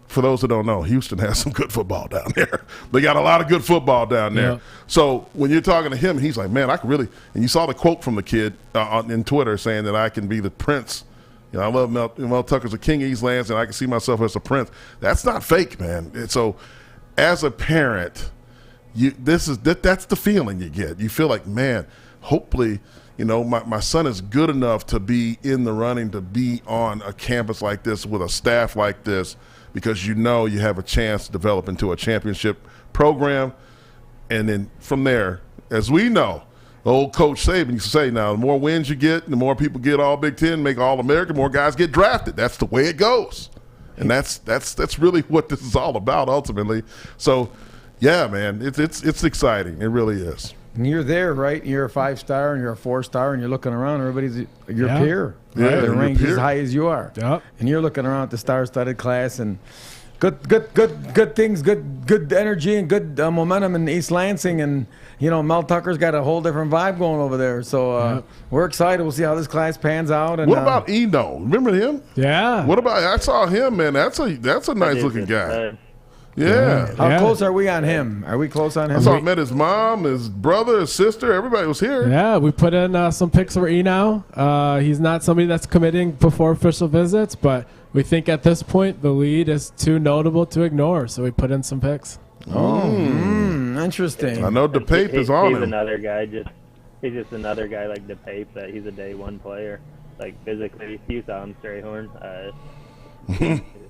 for those that don't know, Houston has some good football down there. They got a lot of good football down there. Yeah. So when you're talking to him, he's like, man, I can really – and you saw the quote from the kid in Twitter saying that I can be the prince. You know, I love Mel Tucker's a king of East Lands, and I can see myself as a prince. That's not fake, man. And so as a parent, that's the feeling you get. You feel like, man, hopefully – you know, my son is good enough to be in the running, to be on a campus like this with a staff like this, because you know you have a chance to develop into a championship program. And then from there, as we know, old Coach Saban used to say, now, the more wins you get, the more people get all Big Ten, make All-American, more guys get drafted. That's the way it goes. And that's really what this is all about ultimately. So, yeah, man, it's exciting. It really is. And you're there, right? You're a 5-star and you're a 4-star, and you're looking around. Everybody's your peer. Right? Yeah, they're ranked as high as you are. Yep. And you're looking around at the star-studded class, and good things, good energy, and good momentum in East Lansing. And you know, Mel Tucker's got a whole different vibe going over there. So we're excited. We'll see how this class pans out. And what about Eno? Remember him? Yeah. What about? I saw him, man. That's a nice looking guy. Yeah. How close are we on him? Are we close on him? I saw him met his mom, his brother, his sister. Everybody was here. Yeah, we put in some pics for Eno. He's not somebody that's committing before official visits, but we think at this point the lead is too notable to ignore, so we put in some pics. Interesting. I know DePape is on him. He's another guy. He's just another guy like DePape that he's a day one player. Like physically, you saw him, Strayhorn.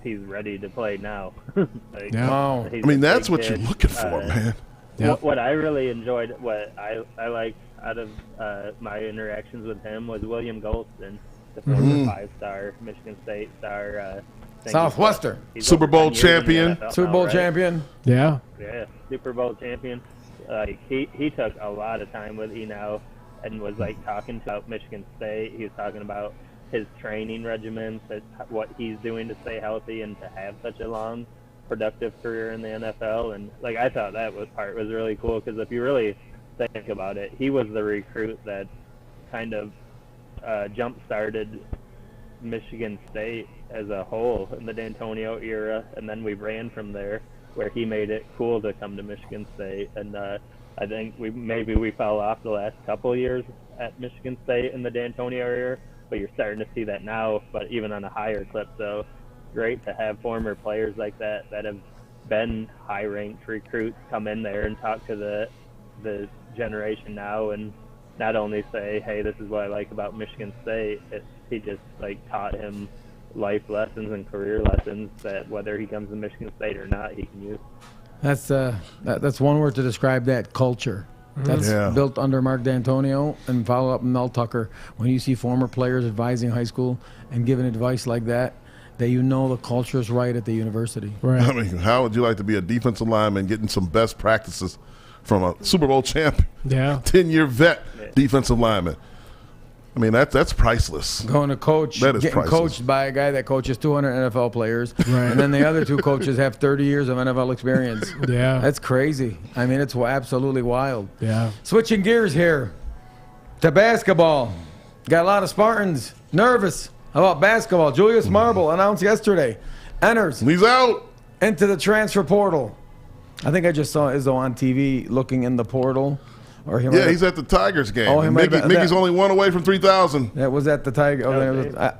He's ready to play now. Wow. I mean, that's what you're looking for, man. What I really enjoyed, what I liked out of my interactions with him was William Golston, the former 5-star Michigan State star. Southwestern. Super Bowl champion. Super Bowl champion. Yeah. Yeah, Super Bowl champion. He took a lot of time with Eno and was like talking about Michigan State. He was talking about his training regimens, what he's doing to stay healthy and to have such a long, productive career in the NFL. And like I thought that was really cool, because if you really think about it, he was the recruit that kind of jump-started Michigan State as a whole in the D'Antonio era, and then we ran from there, where he made it cool to come to Michigan State. And I think we fell off the last couple of years at Michigan State in the D'Antonio era, but you're starting to see that now, but even on a higher clip. So great to have former players like that have been high-ranked recruits come in there and talk to the generation now, and not only say, hey, this is what I like about Michigan State. He just like taught him life lessons and career lessons that whether he comes to Michigan State or not, he can use. That's one word to describe that: culture. That's built under Mark D'Antonio and follow up Mel Tucker. When you see former players advising high school and giving advice like that you know the culture is right at the university. Right. I mean, how would you like to be a defensive lineman getting some best practices from a Super Bowl champion, 10-year vet defensive lineman? I mean, that's priceless. Going to coach, that is getting priceless. Coached by a guy that coaches 200 NFL players, and then the other two coaches have 30 years of NFL experience. Yeah. That's crazy. I mean, it's absolutely wild. Yeah. Switching gears here to basketball. Got a lot of Spartans nervous about basketball. Julius Marble announced yesterday enters He's out into the transfer portal. I think I just saw Izzo on TV looking in the portal. Or he's at the Tigers game. Oh, Mickey's only one away from 3,000. That was at the Tiger.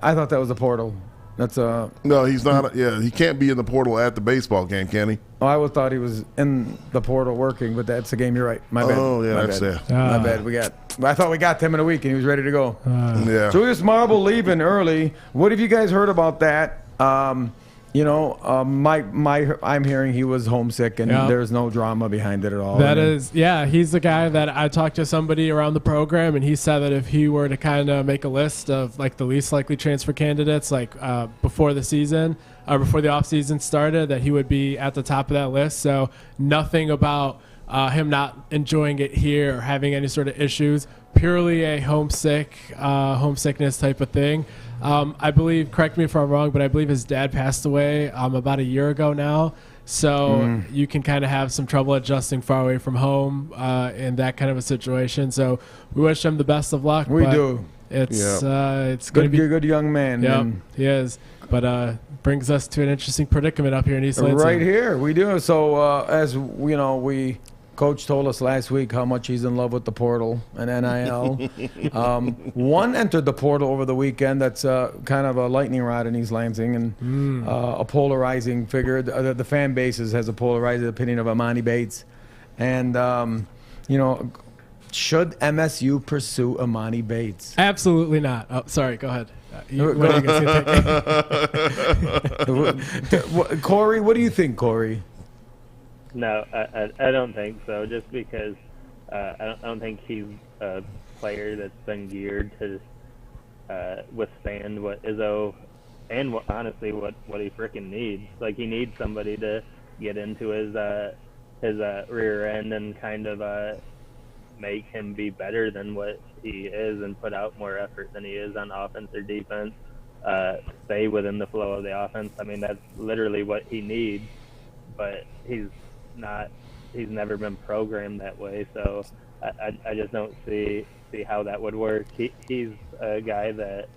I thought that was the portal. That's a. No, he's not. Yeah, he can't be in the portal at the baseball game, can he? Oh, I always thought he was in the portal working, but that's the game. You're right. My bad. Oh, yeah, My that's bad. it. My bad. I thought we got 10 in a week, and he was ready to go. Yeah. Julius Marble leaving early. What have you guys heard about that? I'm hearing he was homesick, and there's no drama behind it at all. He's the guy that I talked to somebody around the program, and he said that if he were to kind of make a list of like the least likely transfer candidates, like before the season or before the offseason started, that he would be at the top of that list. So nothing about him not enjoying it here or having any sort of issues, purely a homesickness type of thing. I believe, correct me if I'm wrong, but I believe his dad passed away about a year ago now. So you can kind of have some trouble adjusting far away from home in that kind of a situation. So we wish him the best of luck. We do. It's going to be a good young man. Yeah, he is. But brings us to an interesting predicament up here in East Lansing. Right here, we do. So as you know, Coach told us last week how much he's in love with the portal and NIL. One entered the portal over the weekend that's kind of a lightning rod in East Lansing and a polarizing figure. The fan base has a polarizing opinion of Amani Bates. And, should MSU pursue Amani Bates? Absolutely not. Oh, sorry, go ahead. Corey, what do you think, Corey? No, I don't think so. Just because I don't think he's a player that's been geared to withstand what Izzo and honestly what he freaking needs. Like he needs somebody to get into his rear end and kind of make him be better than what he is and put out more effort than he is on offense or defense. Stay within the flow of the offense. I mean, that's literally what he needs. But he's never been programmed that way, so I just don't see how that would work. He's a guy that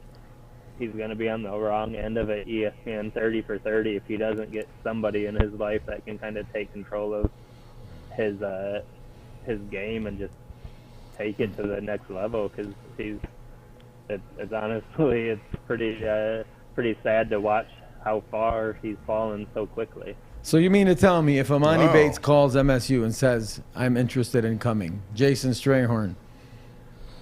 he's going to be on the wrong end of an ESPN 30 for 30 if he doesn't get somebody in his life that can kind of take control of his game and just take it to the next level, because it's honestly it's pretty sad to watch how far he's fallen so quickly. So you mean to tell me if Amani Bates calls MSU and says, I'm interested in coming, Jason Strayhorn,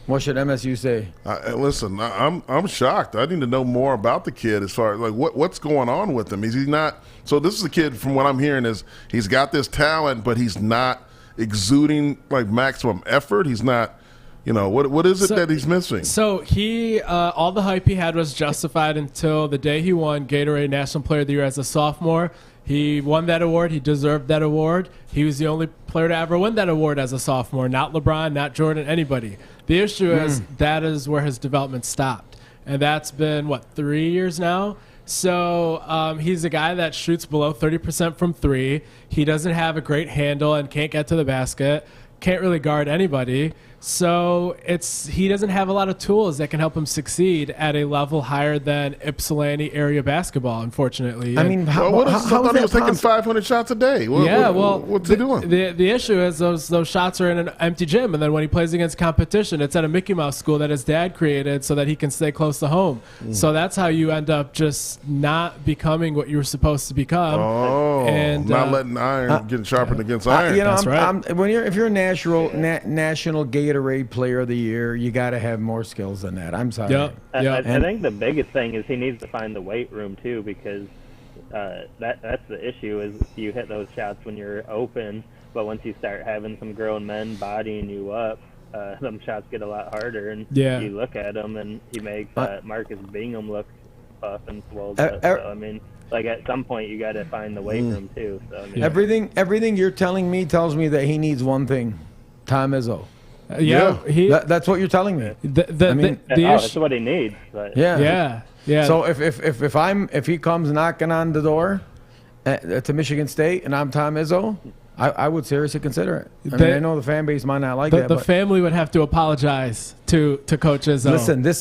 what should MSU say? Listen, I'm shocked. I need to know more about the kid as far as like what's going on with him. Is he not? So this is a kid, from what I'm hearing, is he's got this talent, but he's not exuding like maximum effort. He's not. What is it that he's missing? So he, all the hype he had was justified until the day he won Gatorade National Player of the Year as a sophomore. He won that award. He deserved that award. He was the only player to ever win that award as a sophomore. Not LeBron, not Jordan, anybody. The issue is that is where his development stopped. And that's been, 3 years now? So he's a guy that shoots below 30% from three. He doesn't have a great handle and can't get to the basket. Can't really guard anybody. So he doesn't have a lot of tools that can help him succeed at a level higher than Ypsilanti area basketball, unfortunately. I mean, I thought he was taking 500 shots a day. What's he doing? The issue is those shots are in an empty gym, and then when he plays against competition, it's at a Mickey Mouse school that his dad created so that he can stay close to home. So that's how you end up just not becoming what you were supposed to become. And not letting iron get sharpened against iron. That's right. If you're a national Gatorade Player of the Year, you got to have more skills than that. I'm sorry. I think the biggest thing is he needs to find the weight room too, because that's the issue. Is you hit those shots when you're open, but once you start having some grown men bodying you up, them shots get a lot harder. And you look at him, and he makes Marcus Bingham look buff and swole. So I mean, like at some point you got to find the weight room too. So I mean, everything you're telling me tells me that he needs one thing: Tom Izzo. That's what you're telling me. that's what he needs. But. Yeah. So if he comes knocking on the door to Michigan State and I'm Tom Izzo, I would seriously consider it. I know the fan base might not like that. The family would have to apologize to Coach Izzo.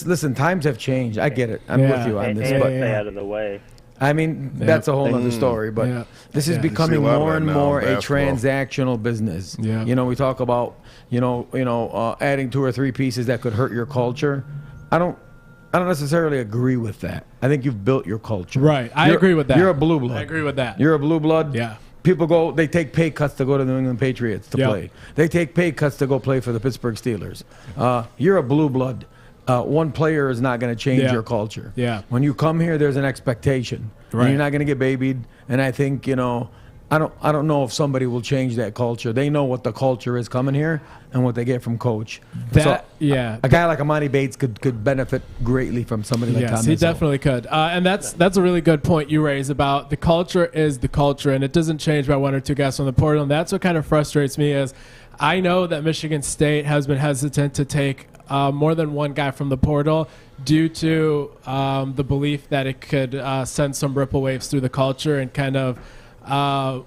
Listen. Times have changed. I get it. I'm with you on this. But stay out of the way. I mean, that's a whole other story, but this is becoming more and more a transactional business. Yeah. We talk about, adding 2 or 3 pieces that could hurt your culture. I don't I don't necessarily agree with that. I think you've built your culture. Right. I agree with that. You're a blue blood. I agree with that. You're a blue blood. Yeah. People they take pay cuts to go to the New England Patriots to Yep. play. They take pay cuts to go play for the Pittsburgh Steelers. You're a blue blood. One player is not going to change your culture. Yeah. When you come here, there's an expectation. Right. And you're not going to get babied. And I think, you know, I don't know if somebody will change that culture. They know what the culture is coming here and what they get from coach. That, So, a guy like Amani Bates could benefit greatly from somebody like Tom Yes, he Izzo. definitely could. And that's a really good point you raise about the culture is the culture, and it doesn't change by one or two guys from the portal. And that's what kind of frustrates me is I know that Michigan State has been hesitant to take more than one guy from the portal due to the belief that it could send some ripple waves through the culture and kind of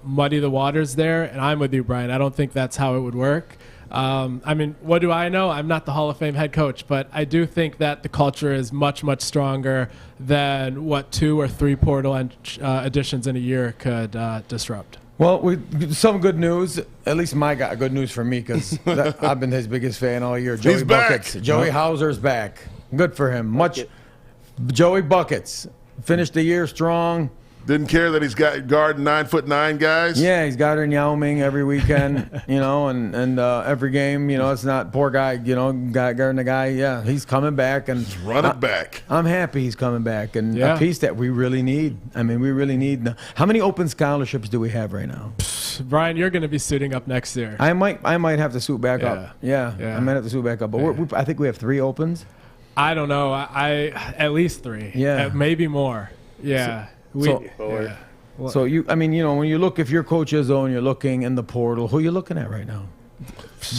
muddy the waters there. And I'm with you, Brian. I don't think that's how it would work. I mean, what do I know? I'm not the Hall of Fame head coach, but I do think that the culture is much, much stronger than what 2 or 3 portal additions in a year could disrupt. Well, some good news. At least my guy, good news for me because I've been his biggest fan all year. Joey He's back. Buckets. Joey Hauser's back. Good for him. Joey Buckets finished the year strong. Didn't care that he's got guarding 9'9" guys. Yeah, he's got her in Yao Ming every weekend, you know, and every game, you know, it's not poor guy, you know, guarding the guy. Yeah, he's coming back and Run it back. I'm happy he's coming back and Yeah. a piece that we really need. I mean, we really need. How many open scholarships do we have right now? Brian, you're going to be suiting up next year. I might have to suit back up. Yeah, Yeah. I might have to suit back up. But I think we have 3 opens. I don't know. I at least 3. Yeah. Maybe more. Yeah. So- So I mean, you know, when you look, if you're Coach Izzo and you're looking in the portal, who are you looking at right now?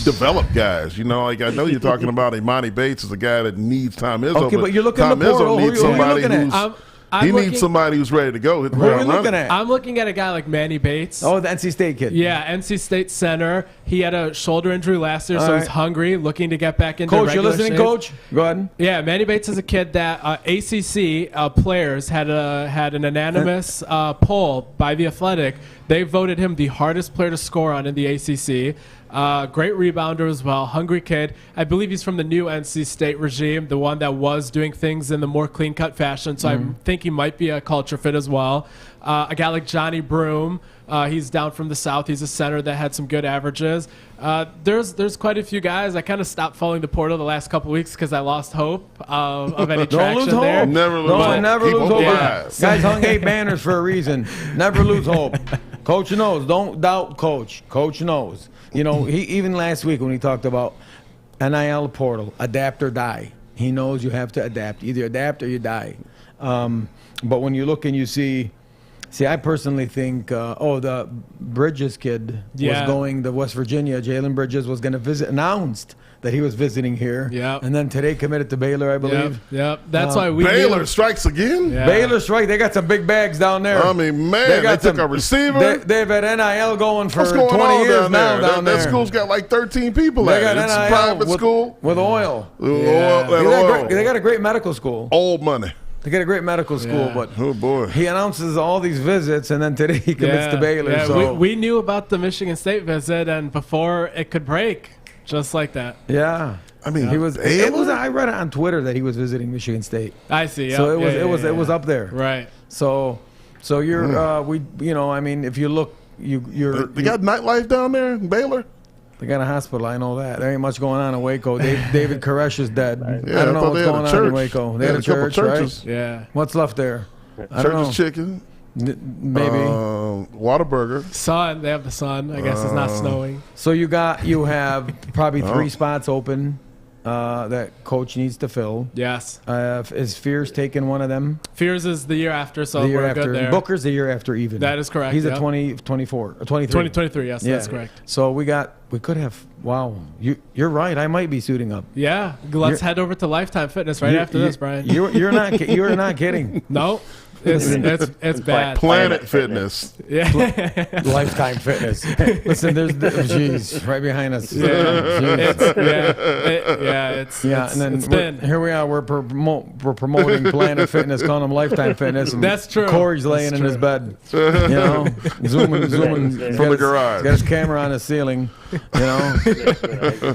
Develop guys. You know, like I know you're talking about Imani Bates as a guy that needs Tom Izzo. Okay, but you're looking Tom at the portal. Izzo Who needs you somebody looking at? who's I'm he looking- needs somebody who's ready to go. Hit the Who are ground you looking running. at? I'm looking at a guy like Manny Bates. Oh, the NC State kid. Yeah, NC State center. He had a shoulder injury last year, so All he's right. hungry, looking to get back into Coach, regular you're listening, shape. Coach? Go ahead. Yeah, Manny Bates is a kid that ACC players had an unanimous poll by The Athletic. They voted him the hardest player to score on in the ACC. Great rebounder as well, hungry kid. I believe he's from the new NC State regime, the one that was doing things in the more clean-cut fashion, so I think he might be a culture fit as well. A guy like Johnny Broom, he's down from the South. He's a center that had some good averages. There's quite a few guys. I kind of stopped following the portal the last couple weeks because I lost hope of any Don't traction lose hope. there. Never lose No, hope. never Keep lose hope hope. alive. Guys hung 8 banners for a reason. Never lose hope. Coach knows. Don't doubt Coach. Coach knows. You know, he even last week when he talked about NIL portal, adapt or die. He knows you have to adapt. Either adapt or you die. But when you look and you see, I personally think, the Bridges kid was going to West Virginia. Jalen Bridges was going to visit, announced that he was visiting here. Yep. And then today committed to Baylor, I believe. Yep. That's why we Baylor knew- strikes again. Yeah. Baylor's right. They got some big bags down there. I mean, man, they took a receiver. They've had NIL going for What's going 20 on years down now there? down That there. school's got like 13 people They at got it. It's a NIL private with, school. with oil. They got a great medical school. Old money. They got a great medical school, Yeah. but Oh, boy. he announces all these visits, and then today he commits to Baylor. Yeah, so we knew about the Michigan State visit, and before it could break, just like that. yeah. I mean, He was. Baylor? It was. I read it on Twitter that he was visiting Michigan State. I see. So Yep. it was up there. Right. So you're I mean, if you look, you're. They got nightlife down there in Baylor? They got a hospital. I know that. There ain't much going on in Waco. David Koresh is dead. Yeah, I don't know thought what's they had going a on in church. Waco. They They had a had a couple church, churches. right? Yeah. What's left there? I don't know. Church's Chicken. Maybe. Whataburger. Sun. They have the sun. I guess it's not snowing. So you have probably 3 spots open that coach needs to fill. Yes. Is Fears taking one of them? Fears is the year after, so The year we're after. good there. Booker's the year after even. That is correct, He's yep. a 24, 23. 2023. Yes, that's correct. So we could have. Wow, you're right. I might be suiting up. Yeah. Let's head over to Lifetime Fitness right after this, Brian. You're not kidding. No. It's bad. Planet Fitness. Yeah. Lifetime Fitness. Listen, jeez, right behind us. It's been. Here we are. We're promoting Planet Fitness, calling them Lifetime Fitness. And That's true. Corey's laying in his bed. You know, zooming From the garage. He's got his camera on the ceiling. You know.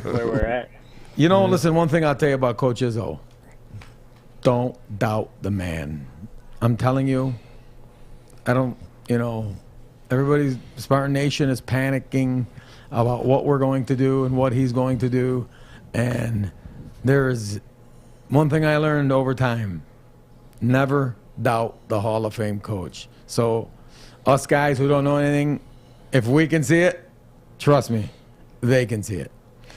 Where we're at. You know, listen. One thing I'll tell you about Coach Izzo. don't doubt the man. I'm telling you, everybody's Spartan Nation is panicking about what we're going to do and what he's going to do. And there's one thing I learned over time: never doubt the Hall of Fame coach. So us guys who don't know anything, if we can see it, trust me, they can see it.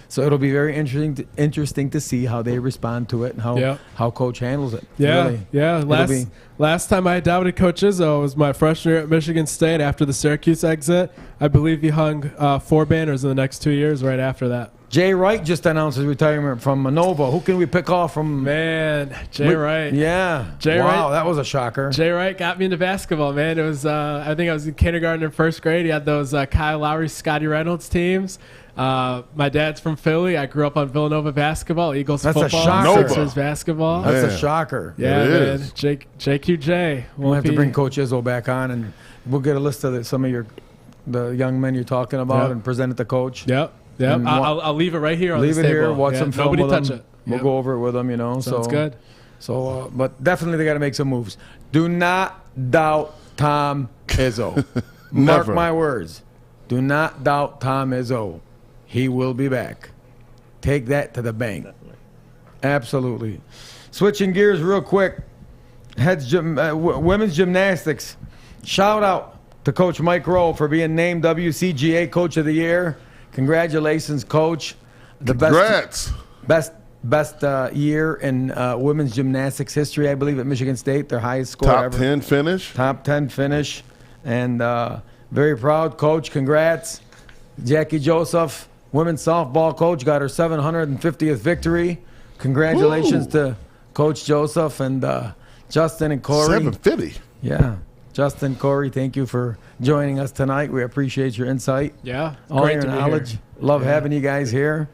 So it'll be very interesting to see how they respond to it and how Coach handles it. Yeah, really. Last time I doubted Coach Izzo was my freshman year at Michigan State after the Syracuse exit. I believe he hung 4 banners in the next 2 years right after that. Jay Wright just announced his retirement from Nova. Who can we pick off from? Man, Jay Wright. Yeah. Wow, that was a shocker. Jay Wright got me into basketball, man. It was I think I was in kindergarten and first grade. He had those Kyle Lowry, Scotty Reynolds teams. My dad's from Philly. I grew up on Villanova basketball, Eagles That's football, a shocker. Sixers basketball. That's a shocker. Yeah, It man. is. JQJ. We'll have to bring Coach Izzo back on, and we'll get a list of some of the young men you're talking about and present it to Coach. Yep. I'll leave it right here on leave the it here. table. Watch some film Nobody with touch them. it. We'll go over it with them. Sounds good. So, but definitely they got to make some moves. Do not doubt Tom Izzo. Mark Never. my words. Do not doubt Tom Izzo. He will be back. Take that to the bank. Definitely. Absolutely. Switching gears real quick. Women's gymnastics. Shout out to Coach Mike Rowe for being named WCGA Coach of the Year. Congratulations, Coach. The Congrats. best year in women's gymnastics history, I believe, at Michigan State. Their highest score Top ever. 10 finish. Top 10 finish. And very proud, Coach. Congrats. Jackie Joseph, women's softball coach, got her 750th victory. Congratulations to Coach Joseph and Justin and Corey. 750. Yeah. Justin, Corey, thank you for joining us tonight. We appreciate your insight. Yeah. All Great your to be knowledge. here. Love having you guys here.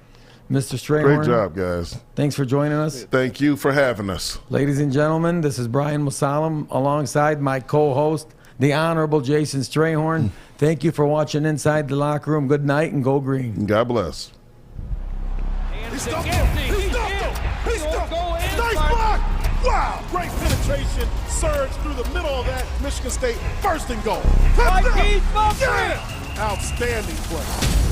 Mr. Strayhorn. Great job, guys. Thanks for joining us. Thank you for having us. Ladies and gentlemen, this is Brian Mosallam alongside my co-host, the Honorable Jason Strayhorn. Thank you for watching Inside the Locker Room. Good night and go green. God bless. He stumped him. He stumped him. He stumped him. Nice block. Wow. Great penetration. Surge through the middle of that. Michigan State first and goal. Touchdown. Yeah. Outstanding play.